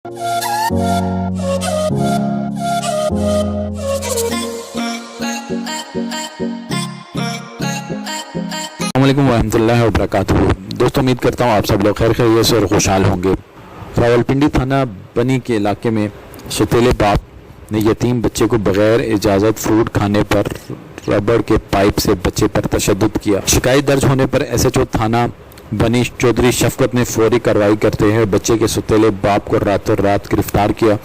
अस्सलामुअलैकुम वरहमतुल्लाहि वबरकातुहू। दोस्तों, उम्मीद करता हूँ आप सब लोग खैर खैरियत से और खुशहाल होंगे। रावलपिंडी थाना बनी के इलाके में सौतेले बाप ने यतीम बच्चे को बगैर इजाज़त फूड खाने पर रबड़ के पाइप से बच्चे पर तशद्दुद किया। शिकायत दर्ज होने पर SHO थाना बनी चौधरी शफकत ने फौरी कार्रवाई करते हुए बच्चे के सौतेले बाप को रातों रात गिरफ्तार किया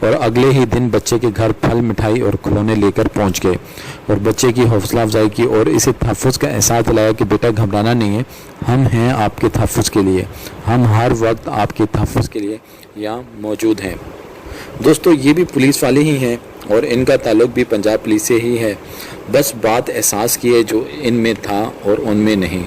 और अगले ही दिन बच्चे के घर फल मिठाई और खिलौने लेकर पहुंच गए और बच्चे की हौसला अफजाई की और इसे तहफ़्फ़ुज़ का एहसास दिलाया कि बेटा घबराना नहीं है, हम हैं आपके तहफ़्फ़ुज़ के लिए, हम हर वक्त आपके तहफ़्फ़ुज़ के लिए यहाँ मौजूद हैं। दोस्तों, ये भी पुलिस वाले ही हैं और इनका ताल्लुक़ भी पंजाब पुलिस से ही है। बस बात एहसास की है जो इनमें था और उनमें नहीं,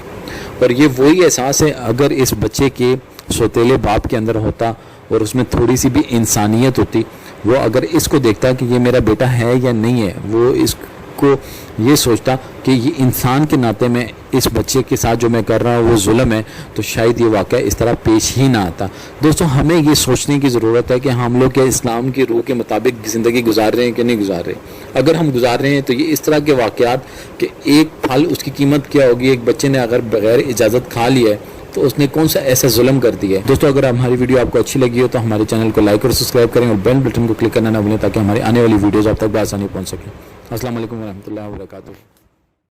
और ये वही एहसास है अगर इस बच्चे के सौतेले बाप के अंदर होता और उसमें थोड़ी सी भी इंसानियत होती, वो अगर इसको देखता कि ये मेरा बेटा है या नहीं है, वो इसको ये सोचता कि ये इंसान के नाते में इस बच्चे के साथ जो मैं कर रहा हूँ वो जुल्म है, तो शायद ये वाक़या इस तरह पेश ही ना आता। दोस्तों, हमें ये सोचने की ज़रूरत है कि हम लोग क्या इस्लाम की रूह के मुताबिक ज़िंदगी गुजार रहे हैं कि नहीं गुजार रहे। अगर हम गुजार रहे हैं तो ये इस तरह के वाक़यात कि एक फल उसकी कीमत क्या होगी, एक बच्चे ने अगर बग़ैर इजाज़त खा लिया है तो उसने कौन सा ऐसा जुल्म कर दिया है। दोस्तों, अगर हमारी वीडियो आपको अच्छी लगी हो तो हमारे चैनल को लाइक और सब्सक्राइब करें और बेल बटन को क्लिक करना ना भूलें ताकि हमारी आने वाली वीडियोज़ आप तक बआसानी पहुँच सकें। अस्सलाम वालेकुम वरहमतुल्लाहि वबरकातुहू।